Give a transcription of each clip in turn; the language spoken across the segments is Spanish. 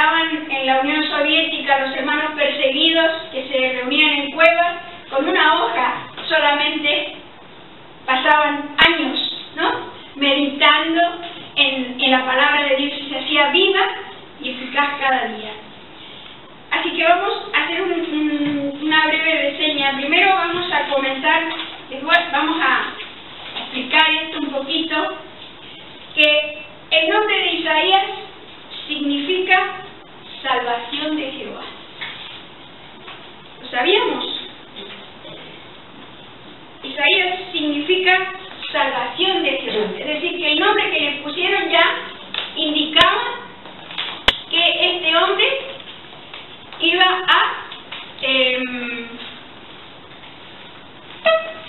estaban en la Unión Soviética los hermanos perseguidos que se reunían en cuevas, con una hoja solamente pasaban años, ¿no?, meditando en la palabra de Dios, y se hacía viva y eficaz cada día. Así que vamos a hacer una breve reseña. Primero vamos a comenzar, vamos a explicar esto un poquito, que el nombre de Isaías significa salvación de Jehová. ¿Lo sabíamos? Isaías significa salvación de Jehová. Es decir, que el nombre que le pusieron ya indicaba que este hombre iba a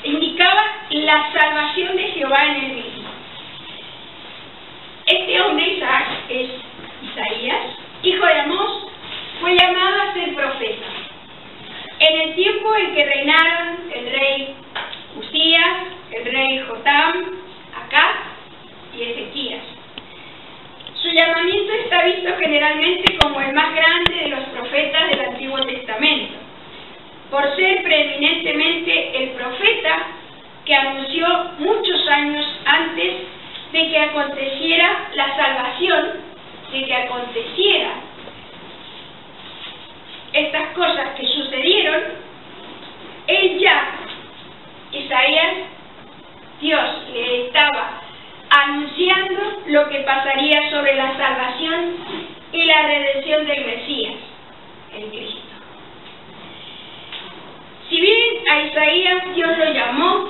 indicaba la salvación de Jehová en el mismo. Este hombre, Isaías, hijo de Amós, fue llamado a ser profeta. En el tiempo en que reinaron el rey Usías, el rey Jotam, Acaz y Ezequías. Su llamamiento está visto generalmente como el más grande de los profetas del Antiguo Testamento, por ser preeminentemente el profeta que anunció muchos años antes de que aconteciera la salvación, de que aconteciera estas cosas que sucedieron. Él ya, Isaías, Dios le estaba anunciando lo que pasaría sobre la salvación y la redención del Mesías, el Cristo. Si bien a Isaías Dios lo llamó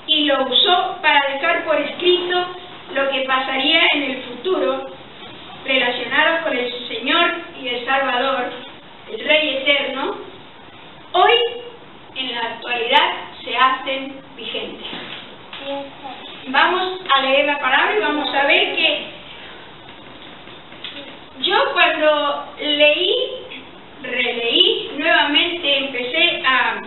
y lo usó para dejar por escrito lo que pasaría en el futuro, relacionado con el Señor y el Salvador, el Rey Eterno, hoy, en la actualidad, se hacen vigentes. Vamos a leer la palabra y vamos a ver que yo cuando releí nuevamente, empecé a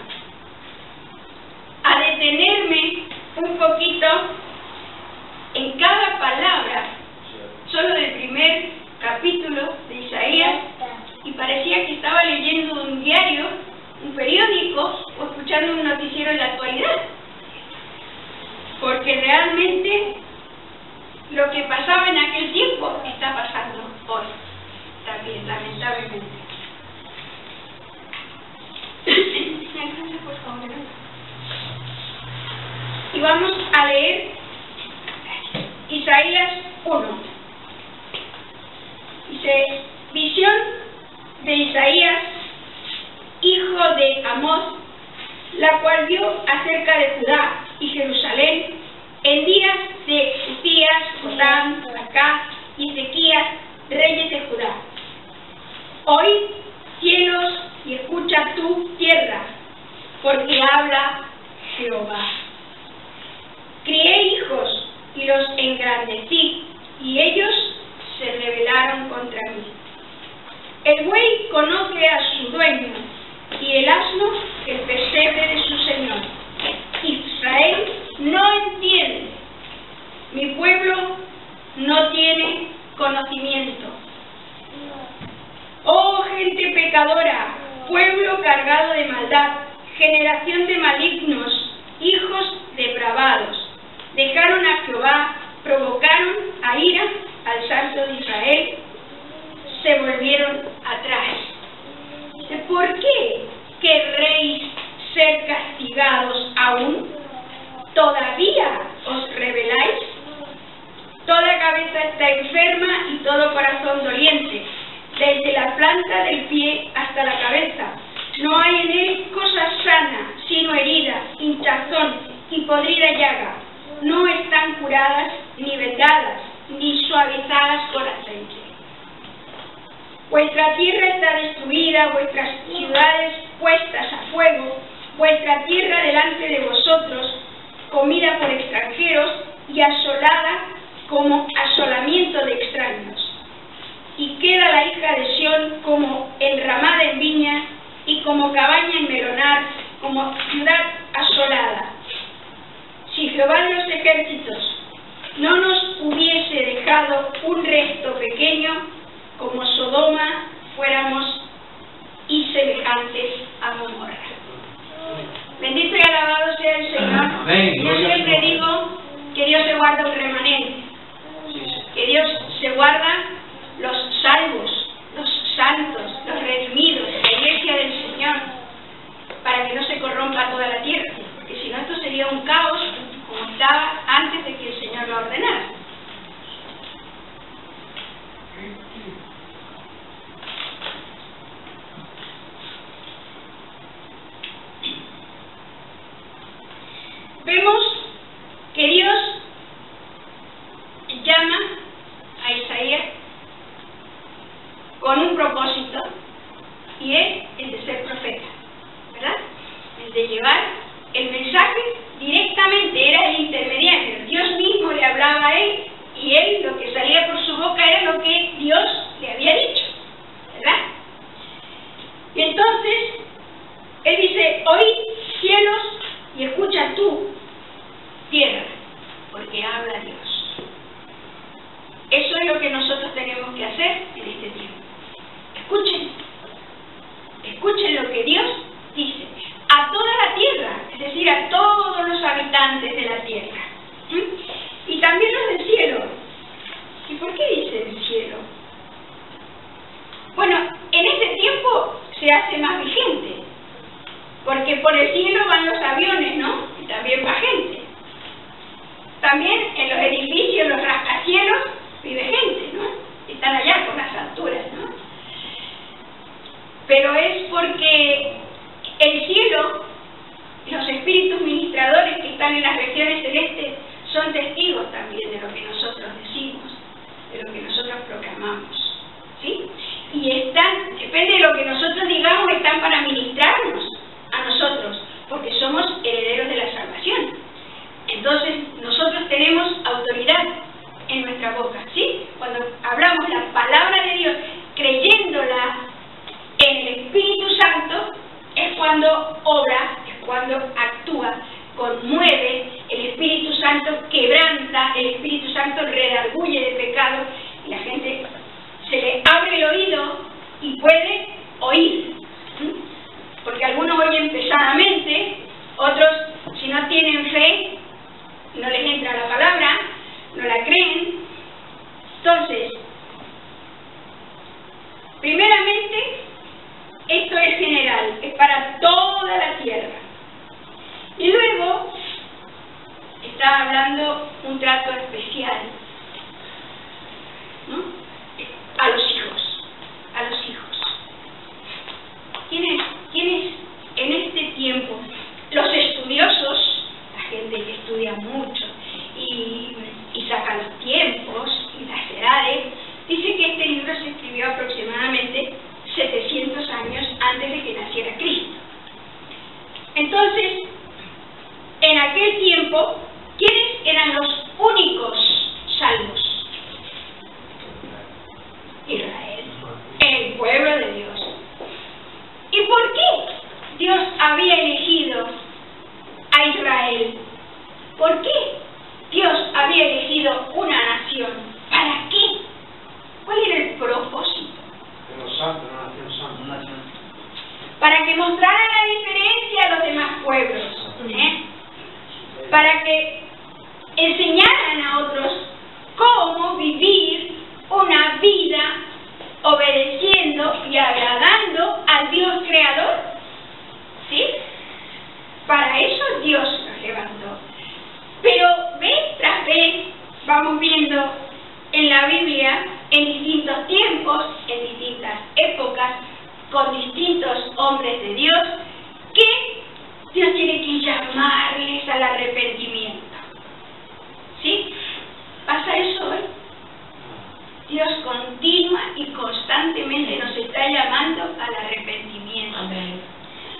detenerme un poquito en cada palabra, solo del primer capítulo de Isaías, y parecía que estaba leyendo un diario, un periódico, o escuchando un noticiero en la actualidad, porque realmente lo que pasaba en aquel tiempo está pasando hoy también, lamentablemente. Y vamos a leer Isaías 1. Dice: visión de Isaías, hijo de Amós, la cual vio acerca de Judá y Jerusalén en días de Usías, Jotam, Acaz y Ezequías, reyes de Judá. Oí, cielos, y escucha tú, tierra, porque habla Jehová. Crié hijos y los engrandecí, y ellos se rebelaron contra mí. El buey conoce a su dueño, y el asno el pesebre de su señor. Israel no entiende, mi pueblo no tiene conocimiento. Oh gente pecadora, pueblo cargado de maldad, generación de malignos, hijos depravados. Dejaron a Jehová, provocaron a ira al Santo de Israel, se volvieron atrás. ¿Por qué querréis ser castigados aún? ¿Todavía os rebeláis? Toda cabeza está enferma y todo corazón doliente, desde la planta del pie hasta la cabeza. No hay en él cosa sana, sino herida, hinchazón y podrida llaga. No están curadas, ni vendadas, ni suavizadas con aceite. Vuestra tierra está destruida, vuestras ciudades puestas a fuego, vuestra tierra delante de vosotros, comida por extranjeros y asolada como asolamiento de extraños. Y queda la hija de Sión como enramada en viña y como cabaña en melonar, como ciudad asolada. Si Jehová de los ejércitos no nos hubiese dejado un resto pequeño, como Sodoma Yo siempre digo que Dios se guarda un remanente, que Dios se guarda los salvos, los santos, los redimidos, la iglesia del Señor, para que no se corrompa toda la tierra, porque si no esto sería un caos como estaba antes de que el Señor lo ordenara. Vemos que Dios llama a Isaías con un propósito, y es el de ser profeta, ¿verdad? El de llevar el mensaje directamente, era el intermediario. Dios mismo le hablaba a él, y él, lo que salía por su boca era lo que Dios le había dicho, ¿verdad? Y entonces, él dice: oíd cielos y escucha tú, tierra, porque habla Dios. Eso es lo que nosotros tenemos que hacer en este tiempo. Escuchen lo que Dios dice a toda la tierra, es decir, a todos los habitantes de la tierra. Y también los del cielo. ¿Y por qué dice del cielo? Bueno, en este tiempo se hace más vigente, porque por el cielo van los aviones, ¿no? Y también va gente. También en los edificios, los rascacielos, vive gente, ¿no? Están allá por las alturas, ¿no? Pero es porque el cielo, los espíritus ministradores que están en las regiones celestes, son testigos también de lo que nosotros decimos, de lo que nosotros proclamamos, ¿sí? Y están, depende de lo que nosotros digamos, están para ministrarnos a nosotros, porque somos herederos de la salvación. Entonces, nosotros tenemos autoridad en nuestra boca, ¿sí? Cuando hablamos la palabra de Dios, creyéndola en el Espíritu Santo, es cuando obra, es cuando actúa, conmueve, el Espíritu Santo quebranta, el Espíritu Santo redarguye de pecado, y la gente se le abre el oído y puede oír. Porque algunos oyen pesadamente, otros, si no tienen fe, no les entra la palabra, no la creen. Entonces, primeramente, esto es general, es para toda la tierra. Y luego, está hablando un trato especial, ¿no? A los hijos, a los hijos. ¿Quiénes en este tiempo? Los estudiosos, la gente que estudia mucho y saca los tiempos y las edades, dice que este libro se escribió aproximadamente 700 años antes de que naciera Cristo. Entonces, en aquel tiempo, ¿quiénes eran los únicos salvos? Israel, el pueblo de Dios. ¿Y por qué Dios había elegido a Israel? ¿Por qué Dios había elegido una nación? ¿Para qué? ¿Cuál era el propósito? Para que mostrara la diferencia a los demás pueblos, para que enseñaran a otros cómo vivir una vida obedeciendo y agradando al Dios creador, ¿sí? Para eso Dios nos levantó. Pero vez tras vez vamos viendo en la Biblia, en distintos tiempos, en distintas épocas, con distintos hombres de Dios, que Dios tiene que llamarles al arrepentimiento. ¿Sí? ¿Pasa eso hoy? Dios continua y constantemente nos está llamando al arrepentimiento. Amén.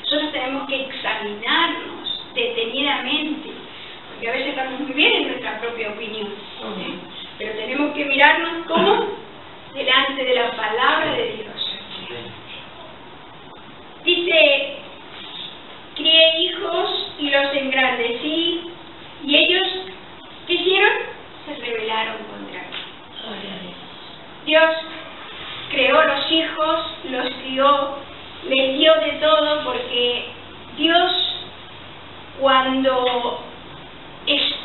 Nosotros tenemos que examinarnos detenidamente, porque a veces estamos muy bien en nuestra propia opinión, pero tenemos que mirarnos como delante de la palabra de Dios. Dice: crié hijos y los engrandecí, y ellos, ¿qué hicieron? Se rebelaron contra mí. Dios creó los hijos, los crió, les dio de todo, porque Dios, cuando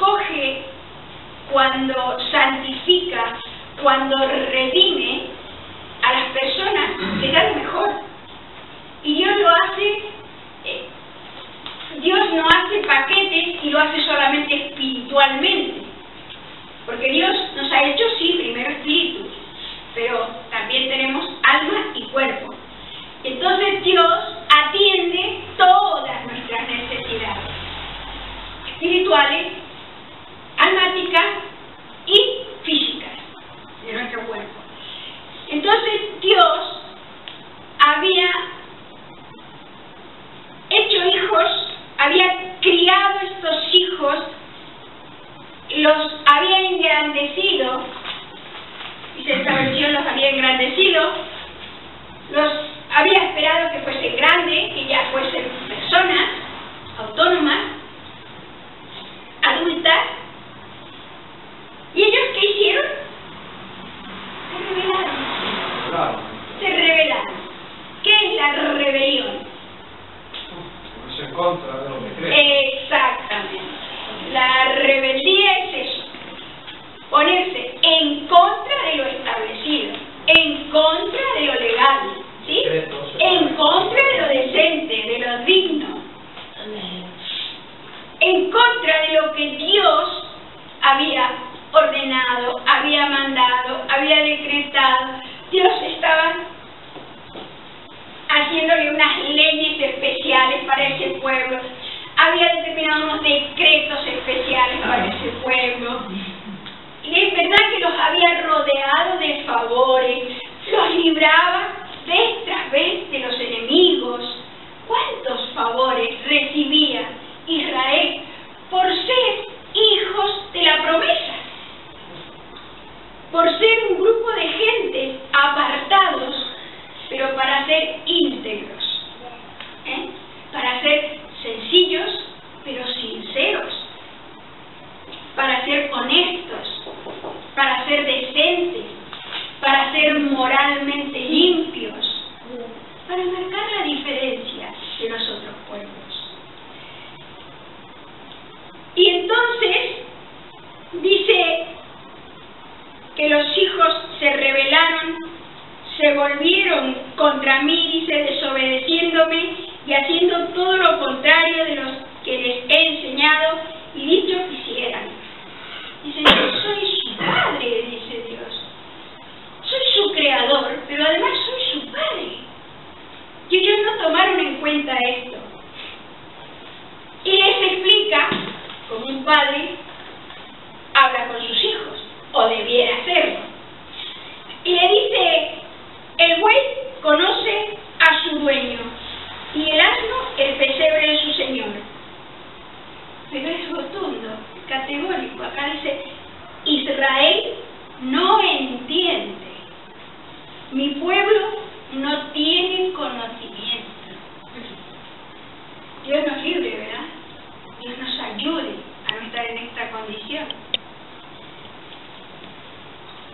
escoge, cuando santifica, cuando redime a las personas, les da lo mejor. Y Dios lo hace, Dios no hace paquetes y lo hace solamente espiritualmente. Porque Dios nos ha hecho, sí, primero espíritus, pero también tenemos alma y cuerpo. Entonces Dios atiende todas nuestras necesidades espirituales, almáticas y físicas de nuestro cuerpo. Entonces Dios había hecho hijos, había criado estos hijos, los había engrandecido, dice esta versión, los había engrandecido, los había esperado que fuesen grandes, que ya fuesen personas autónomas, adultas. ¿Y ellos qué hicieron? Se rebelaron. ¿Qué es la rebelión? Ponerse en contra de lo que cree. Exactamente. La rebeldía es eso. Ponerse en contra de lo establecido, en contra de lo legal, ¿sí? En contra de lo decente, de lo digno. En contra de lo que Dios había ordenado, había mandado, había decretado. Dios estaba haciéndole unas leyes especiales para ese pueblo. Había determinado unos decretos especiales para ese pueblo. Y es verdad que los había rodeado de favores, los libraba vez tras vez de los enemigos. ¿Cuántos favores recibía Israel por ser hijos de la promesa? Por ser un grupo de gente apartados, pero para ser íntegros, para ser sencillos, pero sinceros, para ser honestos, para ser decentes, para ser moralmente limpios, para marcar la diferencia de los otros pueblos. Y entonces dice que los hijos se rebelaron, se volvieron contra mí, dice, desobedeciéndome y haciendo todo lo contrario de los que les he enseñado y dicho que hicieran. Dice, yo soy su padre, dice Dios. Soy su creador, pero además soy su padre. Y ellos no tomaron en cuenta esto. Y les explica, como un padre habla con sus hijos, o debiera hacerlo. Y le dice, el buey conoce a su dueño, y el asno el pesebre de su señor. Pero es rotundo, categórico. Acá dice, Israel no entiende. Mi pueblo no tiene conocimiento. Dios nos libre, ¿verdad? Dios nos ayude a no estar en esta condición.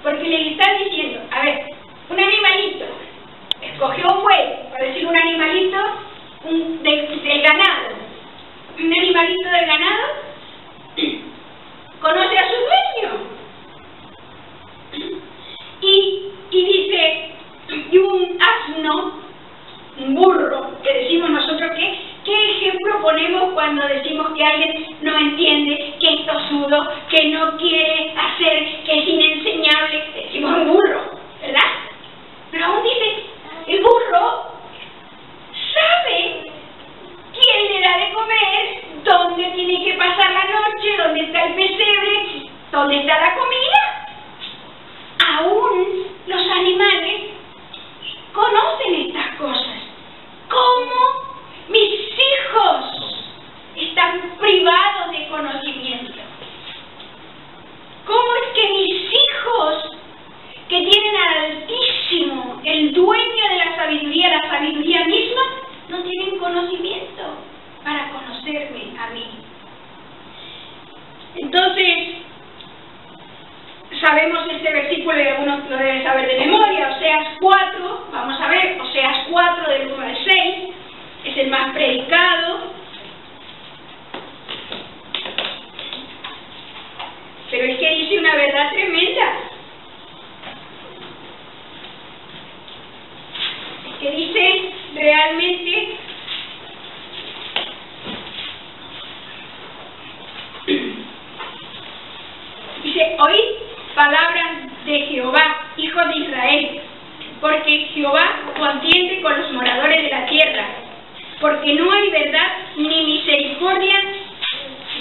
Porque le están diciendo, a ver, un animalito, escogió un buey, por decir un animalito del ganado, un animalito del ganado, conoce a su dueño. Y dice, y un asno, un burro, que decimos nosotros, ¿qué ejemplo ponemos cuando decimos que alguien no entiende, que es tosudo, que no quiere hacer, que es inenseñable? Decimos un burro, ¿verdad? Pero aún dice, el burro sabe quién le da de comer, dónde tiene que pasar la noche, dónde está el pesebre, dónde está la comida. Aún los animales conocen estas cosas. ¿Cómo mis hijos están privados de conocimiento? ¿Cómo es que mis hijos, que tienen al Altísimo, el dueño de la sabiduría misma, no tienen conocimiento para conocerme a mí? Entonces, sabemos este versículo y algunos lo deben saber de memoria, Oseas 4, vamos a ver, Oseas 4 del 1 al 6, es el más predicado. que dice realmente dice: oíd palabras de Jehová, hijos de Israel, porque Jehová contiende con los moradores de la tierra, porque no hay verdad ni misericordia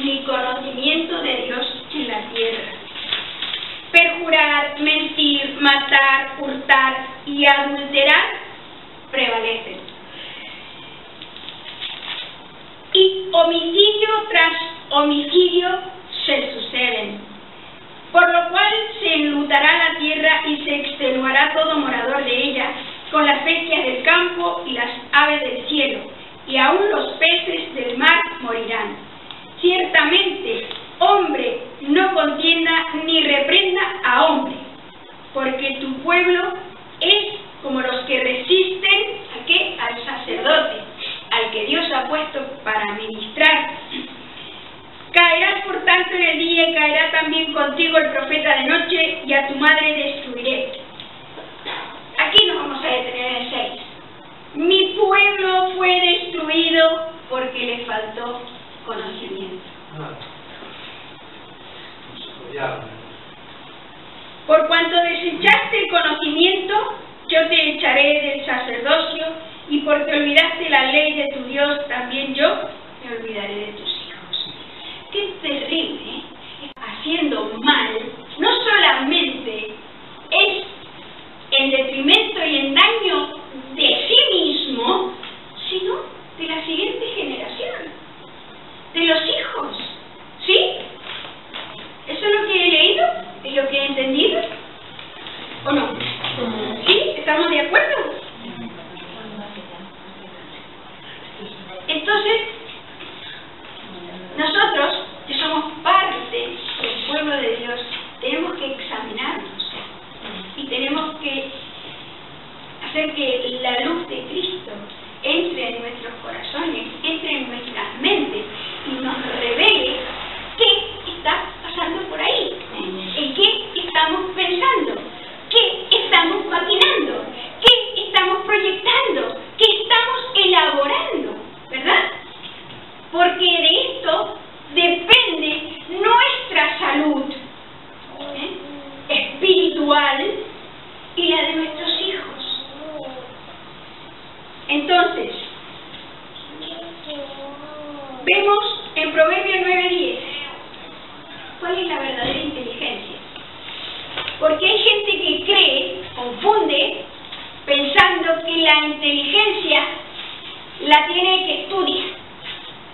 ni conocimiento de Dios en la tierra. Perjurar, mentir, matar, hurtar y adulterar prevalecen. Y homicidio tras homicidio se suceden, por lo cual se enlutará la tierra y se extenuará todo morador de ella, con las bestias del campo y las aves del cielo, y aun los peces del mar morirán. Ciertamente, hombre no contienda ni reprenda a hombre, porque tu pueblo es como los que resisten ¿a qué? Al sacerdote, al que Dios ha puesto para ministrar. Caerás por tanto en el día y caerá también contigo el profeta de noche, y a tu madre destruiré. Aquí nos vamos a detener en el 6. Mi pueblo fue destruido porque le faltó conocimiento. Por cuanto desechaste el conocimiento, yo te echaré del sacerdocio, y porque olvidaste la ley de tu Dios, también yo te olvidaré de tus hijos. Qué terrible, ¿eh? Haciendo mal, no solamente es en detrimento y en daño de sí mismo, sino de la siguiente generación, de los hijos. ¿Sí? ¿Eso es lo que he leído? ¿Es lo que he entendido? ¿O no? ¿Sí? ¿Estamos de acuerdo? Entonces, nosotros, que somos parte del pueblo de Dios, tenemos que examinarnos y tenemos que hacer que la luz de Cristo entre en nuestros corazones, entre en nuestras mentes y nos revele qué está pasando por ahí, en qué estamos pensando, qué estamos maquinando, qué estamos proyectando, qué estamos elaborando, ¿verdad? Porque de esto depende nuestra salud espiritual y la de nuestros hijos. Entonces, vemos en Proverbios 9:10 cuál es la verdadera inteligencia. Porque hay gente que cree, confunde, pensando que la inteligencia la tiene el que estudia,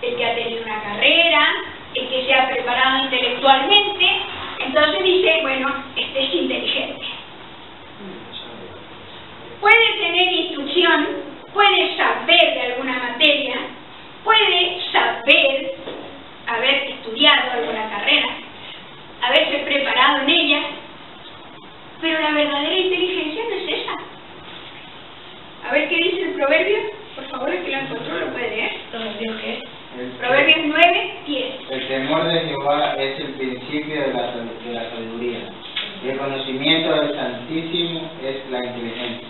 el que ha tenido una carrera, el que se ha preparado intelectualmente. Entonces dice, bueno, este es inteligente. Puede tener instrucción, puede saber de alguna materia, puede saber haber estudiado alguna carrera, haberse preparado en ella, pero la verdadera inteligencia no es esa. A ver qué dice el proverbio, por favor, el que lo encontró lo puede leer. ¿Proverbios qué? Proverbios 9:10. El temor de Jehová es el principio de la sabiduría, y el conocimiento del Santísimo es la inteligencia.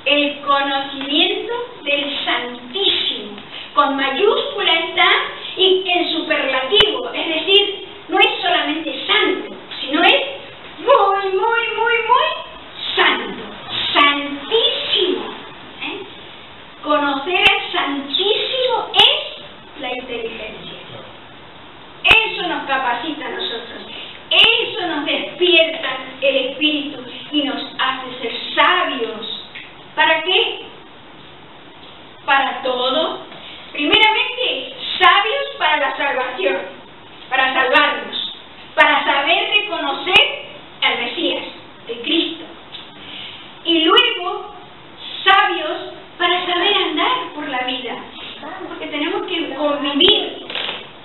El conocimiento del Santísimo, con mayúscula está, y en superlativo, es decir, no es solamente santo, sino es muy, muy, muy, muy santo, santísimo. Conocer al Santísimo es la inteligencia. Eso nos capacita a nosotros, eso nos despierta el espíritu y nos hace ser sabios. ¿Para qué? Para todo. Primeramente, sabios para la salvación, para salvarnos, para saber reconocer al Mesías, el Cristo. Y luego, sabios para saber andar por la vida, porque tenemos que convivir.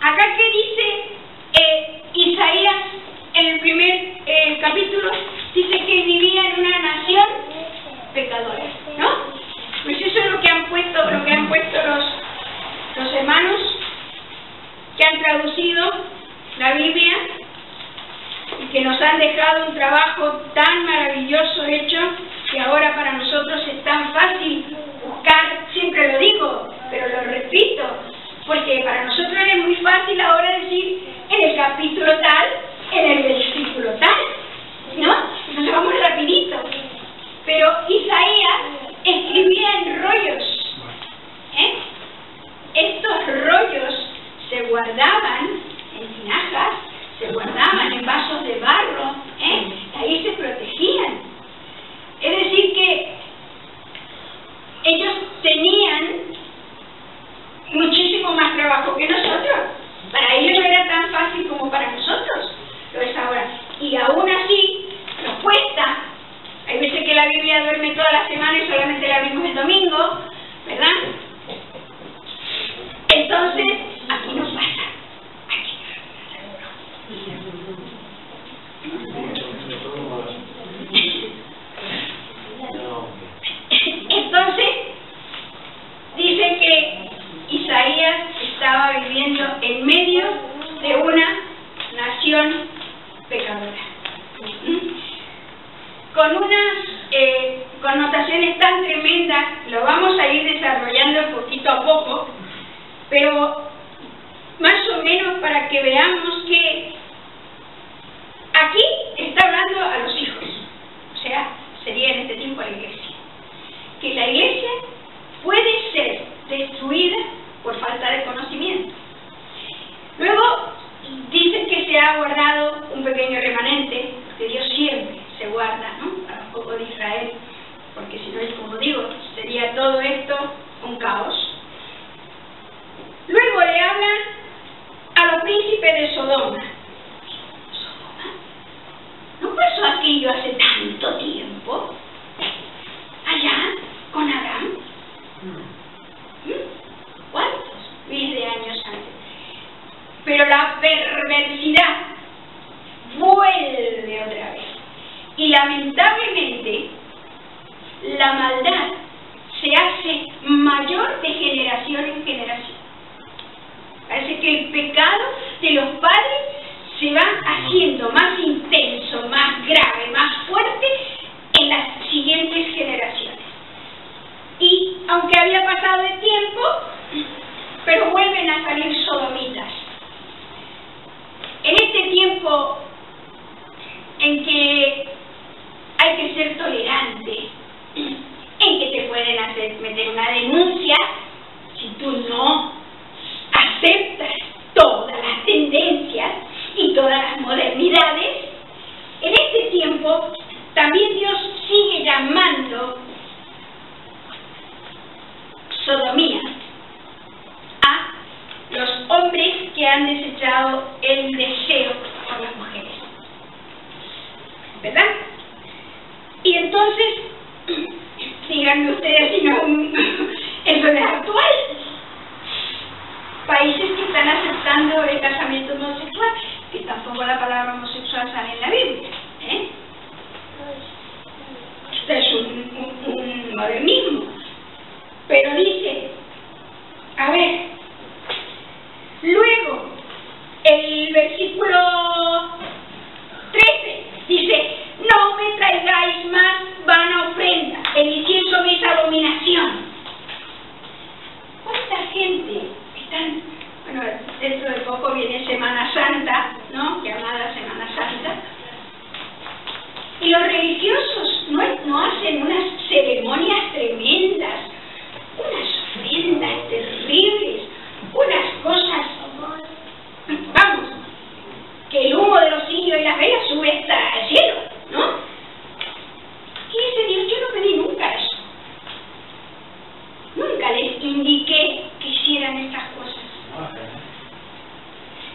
Acá que dice Isaías en el primer capítulo, dice que vivía en una nación pecadora, ¿no? Pues eso es lo que han puesto los hermanos que han traducido la Biblia y que nos han dejado un trabajo tan maravilloso hecho, que ahora para nosotros es tan fácil la vimos el domingo, ¿verdad? Entonces, aquí no pasa. Aquí. Entonces, dice que Isaías estaba viviendo en medio de una nación pecadora, con unas connotaciones tan tremendas. Lo vamos a ir desarrollando poquito a poco, pero más o menos para que veamos que aquí está hablando a los hijos, o sea, sería en este tiempo la iglesia, que la iglesia puede ser destruida por falta de conocimiento. Luego dicen que se ha guardado un pequeño remanente, porque Dios siempre se guarda, ¿no?, para el pueblo de Israel, porque si no, como digo, sería todo esto un caos. Luego le hablan a los príncipes de Sodoma. ¿Sodoma? ¿No pasó aquello hace tanto tiempo? Allá, con Abraham. ¿Cuántos miles de años antes? Pero la perversidad vuelve otra vez. Y lamentablemente, la maldad se hace mayor de generación en generación. Parece que el pecado de los padres se va haciendo más intenso, más grave, más fuerte en las siguientes generaciones. Y aunque había pasado el tiempo, pero vuelven a salir sodomitas. En este tiempo en que hay que ser tolerante, en que te pueden meter una denuncia si tú no aceptas todas las tendencias y todas las modernidades. En este tiempo también Dios sigue llamando sodomía a los hombres que han desechado el deseo por las mujeres, ¿verdad? Y entonces, díganme ustedes si no eso es actual. Países que están aceptando el casamiento homosexual, que tampoco la palabra homosexual sale en la Biblia, ¿eh? Esto es un modernismo. Pero dice, a ver, luego, el versículo 13 dice: no me traigáis más vana ofrenda, el incienso me es abominación. ¿Cuánta gente están? Bueno, dentro de poco viene Semana Santa, ¿no?, llamada Semana Santa, y los religiosos no hacen unas ceremonias tremendas, unas ofrendas terribles, unas cosas, vamos, que el humo de los cirios y las velas sube hasta el cielo, ¿no? Y dice Dios: yo no pedí nunca eso, nunca les indiqué que hicieran estas cosas.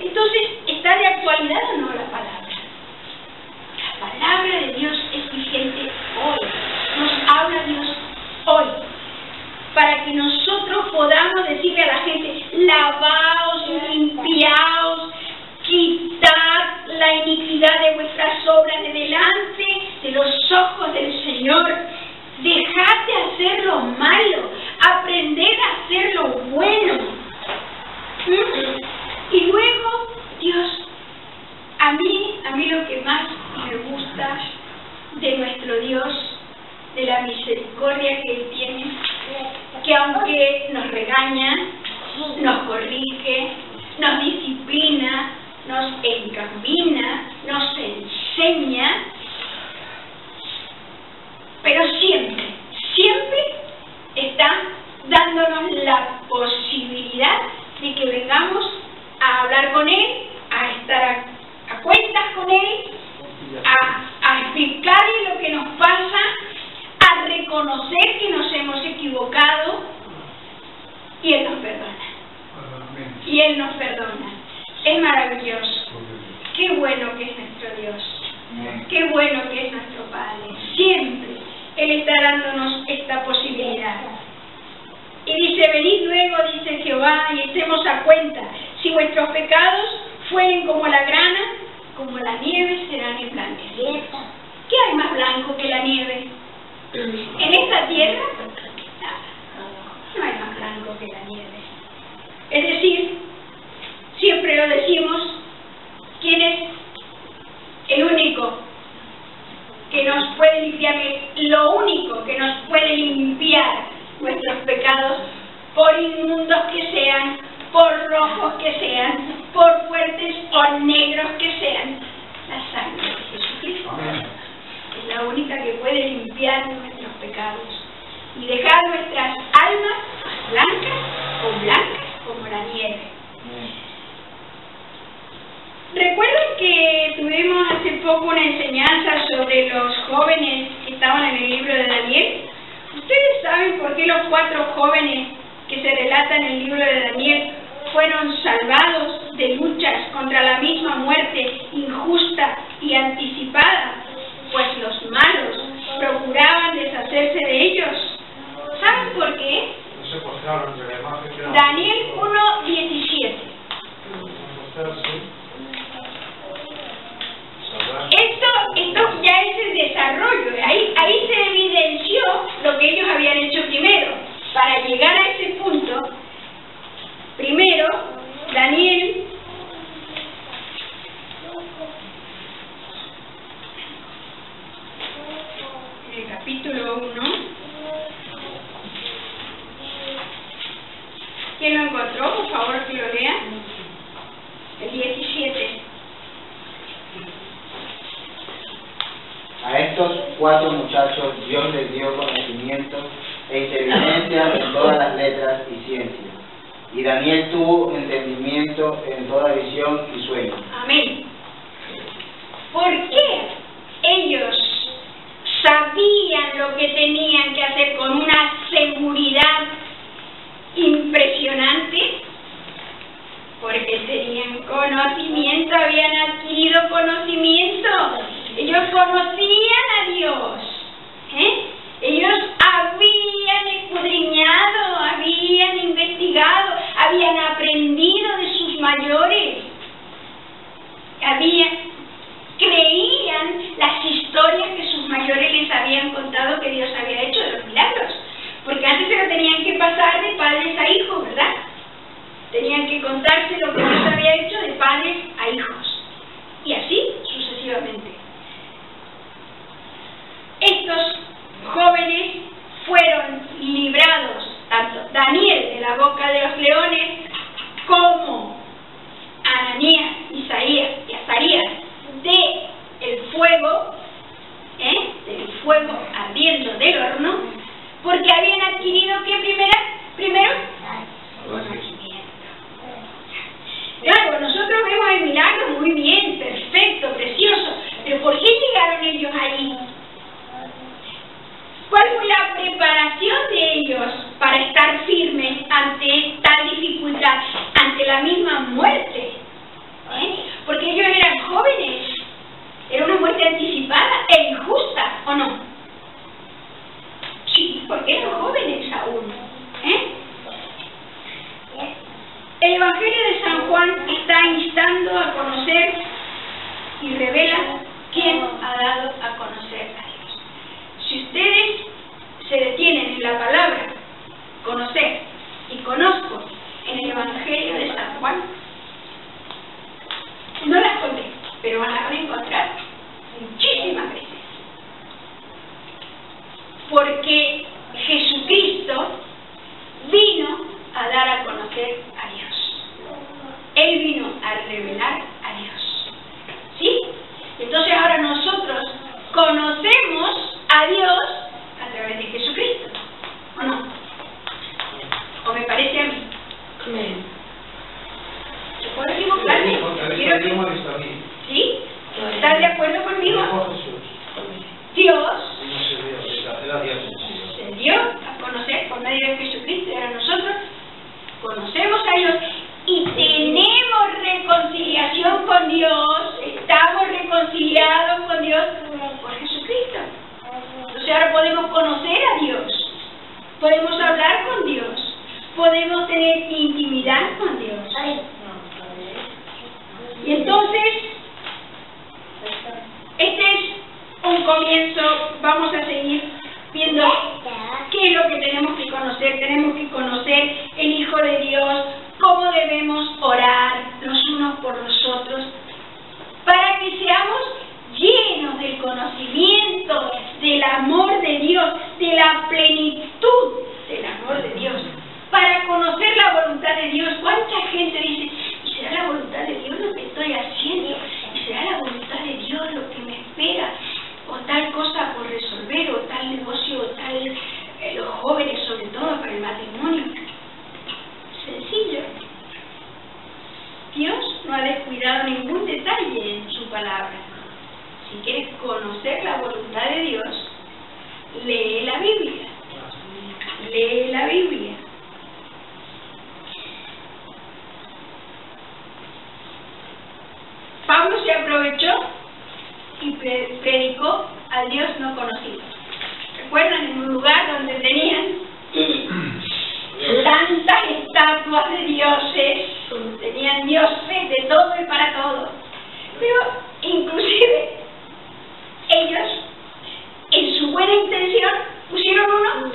Entonces, ¿está de actualidad o no la palabra? La palabra de Dios es vigente hoy, nos habla Dios hoy, para que nosotros podamos decirle a la gente: lavaos, limpiaos, quitad la iniquidad de vuestras obras de delante de los ojos del Señor, dejad de hacer lo malo, aprended a hacer lo bueno. Y luego Dios, a mí lo que más me gusta de nuestro Dios, de la misericordia que Él tiene, que aunque nos regaña, nos corrige, nos disciplina, nos encamina, nos enseña, pero siempre está dándonos la posibilidad de que vengamos a hablar con Él, a estar a cuentas con Él, a explicarle lo que nos pasa, a reconocer que nos hemos equivocado, y Él nos perdona. Y Él nos perdona. Es maravilloso. Qué bueno que es nuestro Dios. Qué bueno que es nuestro Padre. Siempre Él está dándonos esta posibilidad. vuestros pecados fueren como la grana, como la nieve serán emblanquecidos. ¿Qué hay más blanco que la nieve? En esta tierra, nada. No hay más blanco que la nieve. Es decir, siempre lo decimos, ¿quién es el único que nos puede limpiar? Lo único que nos puede limpiar nuestros pecados, por inmundos que sean, por rojos que sean, por fuertes o negros que sean, la sangre de Jesucristo. Es la única que puede limpiar nuestros pecados y dejar nuestras almas blancas o blancas como la nieve. ¿Recuerdan que tuvimos hace poco una enseñanza sobre los jóvenes que estaban en el libro de Daniel? ¿Ustedes saben por qué los 4 jóvenes que se relatan en el libro de Daniel fueron salvados de luchas contra la misma muerte injusta y anticipada? Pues los malos procuraban deshacerse de ellos. ¿Saben por qué? No se postraron ante la imagen que era. Daniel 1:17. Esto ya es el desarrollo. Ahí se evidenció lo que ellos habían hecho primero. Para llegar a ese punto, primero, Daniel en el capítulo 1. ¿Quién lo encontró? Por favor, que lo lea. El 17. A estos 4 muchachos Dios les dio conocimiento e inteligencia en todas las letras y ciencias. Y Daniel tuvo entendimiento en toda visión y sueño. Amén. ¿Por qué ellos sabían lo que tenían que hacer con una seguridad impresionante? Porque tenían conocimiento, habían adquirido conocimiento. Ellos conocían a Dios. Ellos habían escudriñado, habían investigado, habían aprendido de sus mayores. Creían las historias que sus mayores les habían contado que Dios había hecho de los milagros. Porque antes se lo tenían que pasar de padres a hijos, ¿verdad? Tenían que contarse lo que Dios había hecho de padres a hijos. Y así sucesivamente. Estos jóvenes fueron librados, tanto Daniel de la boca de los leones, como Ananías, Isaías y Azarías del fuego ardiendo del horno, porque habían adquirido ¿qué primero? Conocimiento. Claro, nosotros vemos el milagro muy bien, perfecto, precioso, pero ¿por qué llegaron ellos ahí? ¿Cuál fue la preparación de ellos para estar firmes ante tal dificultad, ante la misma muerte? Porque ellos eran jóvenes, era una muerte anticipada e injusta, ¿o no? Sí, porque eran jóvenes aún. El Evangelio de San Juan está instando a conocer y revela quién ha dado a conocer a Dios. Si ustedes se detienen en la palabra conocer y conozco en el Evangelio de San Juan, no las conté, pero van a encontrar muchísimas veces. Porque Jesucristo vino a dar a conocer a Dios. Él vino a revelar a Dios. ¿Sí? Entonces ahora nosotros conocemos a Dios a través de Jesucristo. ¿O no? ¿O me parece a mí? ¿Se puede equivocarme? ¿Sí? ¿Estás de acuerdo conmigo? Dios se dio a conocer por medio de Jesucristo y ahora nosotros conocemos a Dios y tenemos reconciliación con Dios, estamos reconciliados con Dios por Jesucristo. Entonces ahora podemos conocer a Dios, podemos hablar con Dios, podemos tener intimidad con Dios. Y entonces, este es un comienzo. Vamos a seguir viendo qué es lo que tenemos que conocer. Tenemos que conocer el Hijo de Dios, cómo debemos orar los unos por los otros, para que seamos llenos del conocimiento, del amor de Dios, de la plenitud del amor de Dios, para conocer la voluntad de Dios. ¿Cuánta gente dice, ¿y será la voluntad de Dios lo que estoy haciendo? ¿Y será la voluntad de Dios lo que me espera? O tal cosa por resolver, o tal negocio, o tal... los jóvenes sobre todo para el matrimonio. Sencillo. Dios no ha descuidado ningún detalle en su palabra. Si quieres conocer la voluntad de Dios, lee la Biblia. Lee la Biblia. Pablo se aprovechó y predicó al Dios no conocido. ¿Recuerdan? En un lugar donde tenían tantas estatuas de dioses, tenían dioses de todo y para todo. Pero inclusive ellos, en su buena intención, pusieron uno,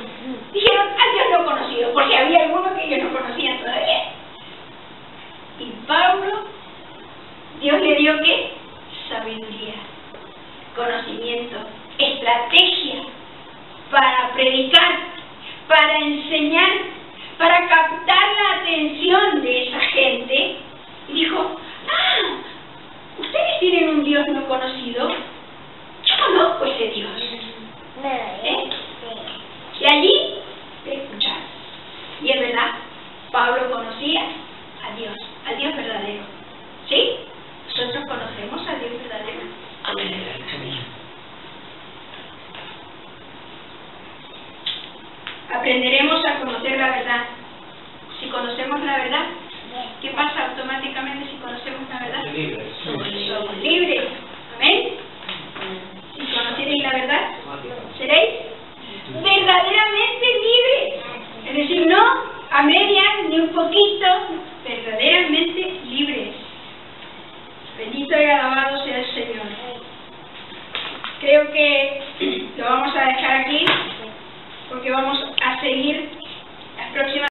dijeron al Dios no conocido, porque había alguno que ellos no conocían todavía. Y Pablo, Dios le dio ¿qué? Sabiduría, conocimiento, estrategia para predicar, para enseñar, para captar la atención de esa gente. Y dijo, ¿ustedes tienen un Dios no conocido? Yo conozco ese Dios. Y allí le escucharon. Y es verdad, Pablo conocía a Dios verdadero. ¿Sí? Nosotros conocemos a Dios verdadero. Aprenderemos a conocer la verdad. Si conocemos la verdad, ¿qué pasa automáticamente si conocemos la verdad? Somos libres. Amén. Si conociereis la verdad, seréis verdaderamente libres. Es decir, no a medias ni un poquito, verdaderamente libres. Bendito y alabado sea el Señor. Creo que lo vamos a dejar aquí, porque vamos a seguir